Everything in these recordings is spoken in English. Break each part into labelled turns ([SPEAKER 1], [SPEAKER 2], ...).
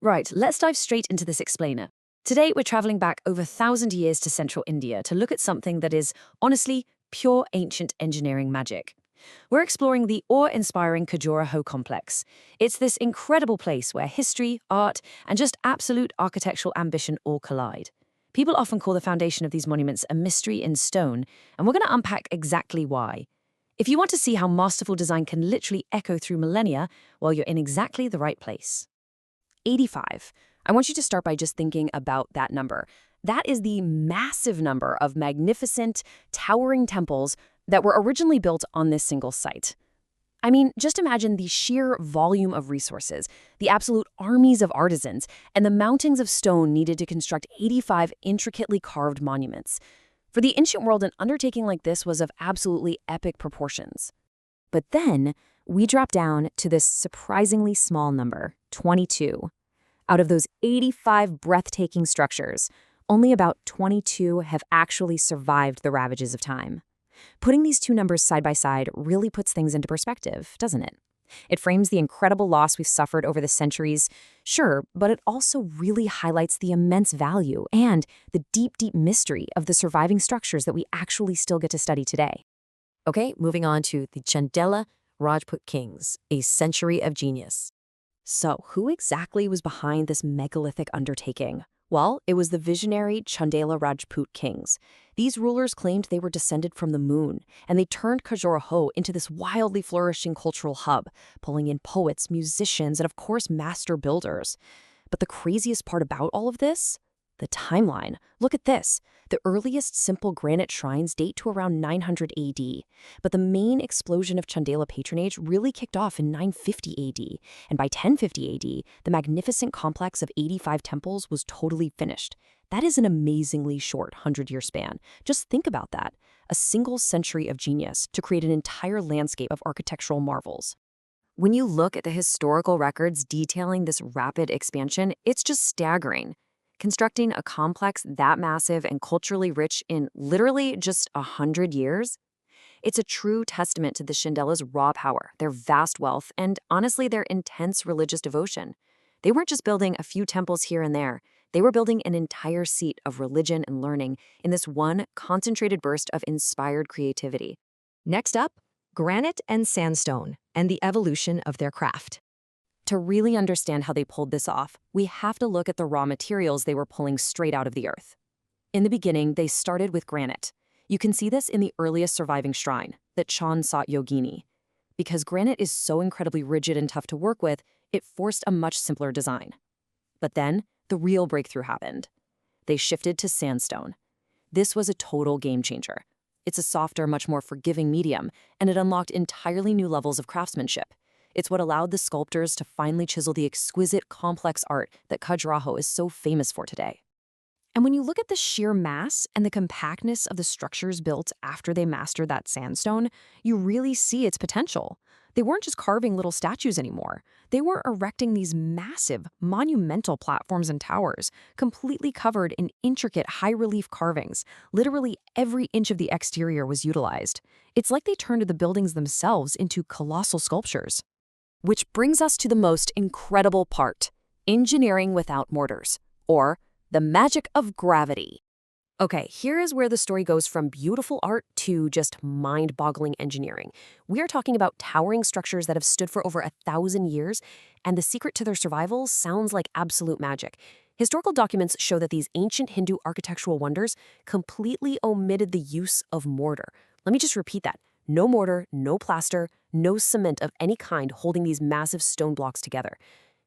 [SPEAKER 1] Right, let's dive straight into this explainer. Today, we're traveling back over 1,000 years to central India to look at something that is, honestly, pure ancient engineering magic. We're exploring the awe-inspiring Khujaraho complex. It's this incredible place where history, art, and just absolute architectural ambition all collide. People often call the foundation of these monuments a mystery in stone, and we're going to unpack exactly why. If you want to see how masterful design can literally echo through millennia, well, you're in exactly the right place. 85. I want you to start by just thinking about that number. That is the massive number of magnificent, towering temples that were originally built on this single site. I mean, just imagine the sheer volume of resources, the absolute armies of artisans, and the mountains of stone needed to construct 85 intricately carved monuments. For the ancient world, an undertaking like this was of absolutely epic proportions. But then, we drop down to this surprisingly small number, 22. Out of those 85 breathtaking structures, only about 22 have actually survived the ravages of time. Putting these two numbers side by side really puts things into perspective, doesn't it? It frames the incredible loss we've suffered over the centuries, sure, but it also really highlights the immense value and the deep, deep mystery of the surviving structures that we actually still get to study today.
[SPEAKER 2] Okay, moving on to the Chandela Rajput kings, a century of genius.
[SPEAKER 1] So, who exactly was behind this megalithic undertaking? Well, it was the visionary Chandela Rajput kings. These rulers claimed they were descended from the moon, and they turned Khajuraho into this wildly flourishing cultural hub, pulling in poets, musicians, and of course, master builders. But the craziest part about all of this? The timeline. Look at this. The earliest simple granite shrines date to around 900 AD, but the main explosion of Chandela patronage really kicked off in 950 AD, and by 1050 AD, the magnificent complex of 85 temples was totally finished. That is an amazingly short 100-year span. Just think about that. A single century of genius to create an entire landscape of architectural marvels. When you look at the historical records detailing this rapid expansion, it's just staggering. Constructing a complex that massive and culturally rich in literally just 100 years? It's a true testament to the Chandela's raw power, their vast wealth, and honestly, their intense religious devotion. They weren't just building a few temples here and there. They were building an entire seat of religion and learning in this one concentrated burst of inspired creativity.
[SPEAKER 2] Next up, granite and sandstone, and the evolution of their craft.
[SPEAKER 1] To really understand how they pulled this off, we have to look at the raw materials they were pulling straight out of the earth. In the beginning, they started with granite. You can see this in the earliest surviving shrine, the Sat Yogini. Because granite is so incredibly rigid and tough to work with, it forced a much simpler design. But then, the real breakthrough happened. They shifted to sandstone. This was a total game changer. It's a softer, much more forgiving medium, and it unlocked entirely new levels of craftsmanship. It's what allowed the sculptors to finally chisel the exquisite, complex art that Khajuraho is so famous for today. And when you look at the sheer mass and the compactness of the structures built after they mastered that sandstone, you really see its potential. They weren't just carving little statues anymore. They were erecting these massive, monumental platforms and towers, completely covered in intricate, high-relief carvings. Literally every inch of the exterior was utilized. It's like they turned the buildings themselves into colossal sculptures. Which brings us to the most incredible part, engineering without mortars, or the magic of gravity. Okay, here is where the story goes from beautiful art to just mind-boggling engineering. We are talking about towering structures that have stood for over 1,000 years, and the secret to their survival sounds like absolute magic. Historical documents show that these ancient Hindu architectural wonders completely omitted the use of mortar. Let me just repeat that. No mortar, no plaster, no cement of any kind holding these massive stone blocks together.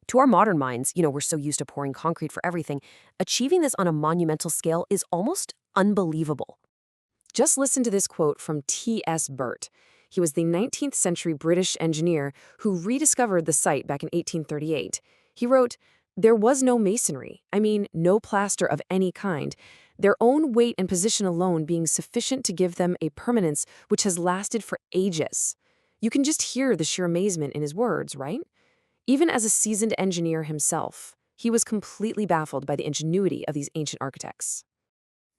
[SPEAKER 1] To our modern minds, we're so used to pouring concrete for everything. Achieving this on a monumental scale is almost unbelievable. Just listen to this quote from T.S. Burt. He was the 19th century British engineer who rediscovered the site back in 1838. He wrote, "There was no masonry, no plaster of any kind. Their own weight and position alone being sufficient to give them a permanence which has lasted for ages." You can just hear the sheer amazement in his words, right? Even as a seasoned engineer himself, he was completely baffled by the ingenuity of these ancient architects.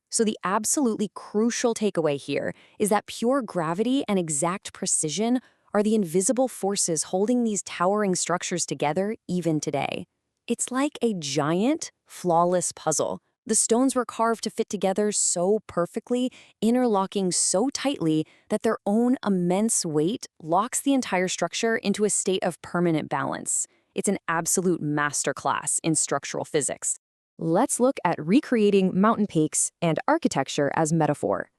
[SPEAKER 1] So the absolutely crucial takeaway here is that pure gravity and exact precision are the invisible forces holding these towering structures together even today. It's like a giant, flawless puzzle. The stones were carved to fit together so perfectly, interlocking so tightly that their own immense weight locks the entire structure into a state of permanent balance. It's an absolute masterclass in structural physics. Let's look at recreating mountain peaks and architecture as metaphor.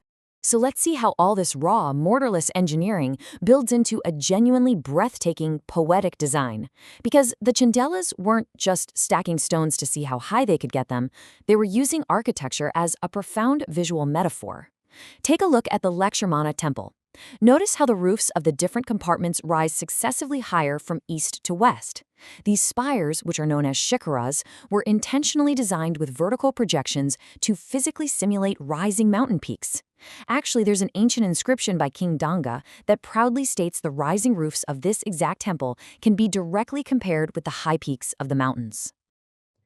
[SPEAKER 1] So let's see how all this raw, mortarless engineering builds into a genuinely breathtaking, poetic design. Because the Chandelas weren't just stacking stones to see how high they could get them, they were using architecture as a profound visual metaphor. Take a look at the Lakshmana temple. Notice how the roofs of the different compartments rise successively higher from east to west. These spires, which are known as shikharas, were intentionally designed with vertical projections to physically simulate rising mountain peaks. Actually, there's an ancient inscription by King Danga that proudly states the rising roofs of this exact temple can be directly compared with the high peaks of the mountains.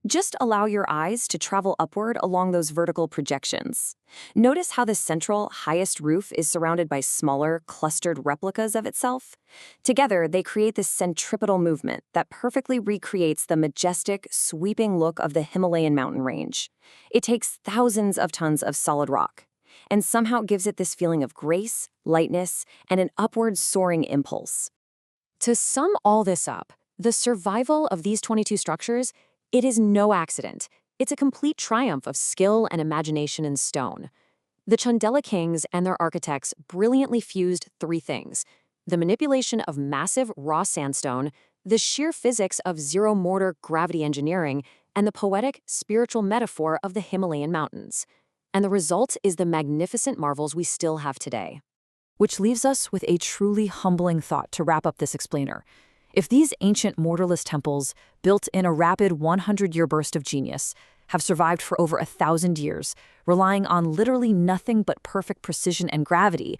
[SPEAKER 1] Just allow your eyes to travel upward along those vertical projections. Notice how the central, highest roof is surrounded by smaller, clustered replicas of itself. Together, they create this centripetal movement that perfectly recreates the majestic, sweeping look of the Himalayan mountain range. It takes thousands of tons of solid rock, and somehow gives it this feeling of grace, lightness, and an upward soaring impulse. To sum all this up, the survival of these 22 structures, it is no accident. It's a complete triumph of skill and imagination in stone. The Chandela kings and their architects brilliantly fused three things: the manipulation of massive raw sandstone, the sheer physics of zero-mortar gravity engineering, and the poetic, spiritual metaphor of the Himalayan mountains. And the result is the magnificent marvels we still have today. Which leaves us with a truly humbling thought to wrap up this explainer. If these ancient mortarless temples, built in a rapid 100-year burst of genius, have survived for over 1,000 years, relying on literally nothing but perfect precision and gravity,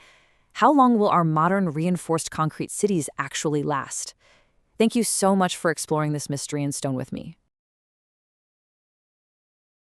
[SPEAKER 1] how long will our modern reinforced concrete cities actually last? Thank you so much for exploring this mystery in stone with me.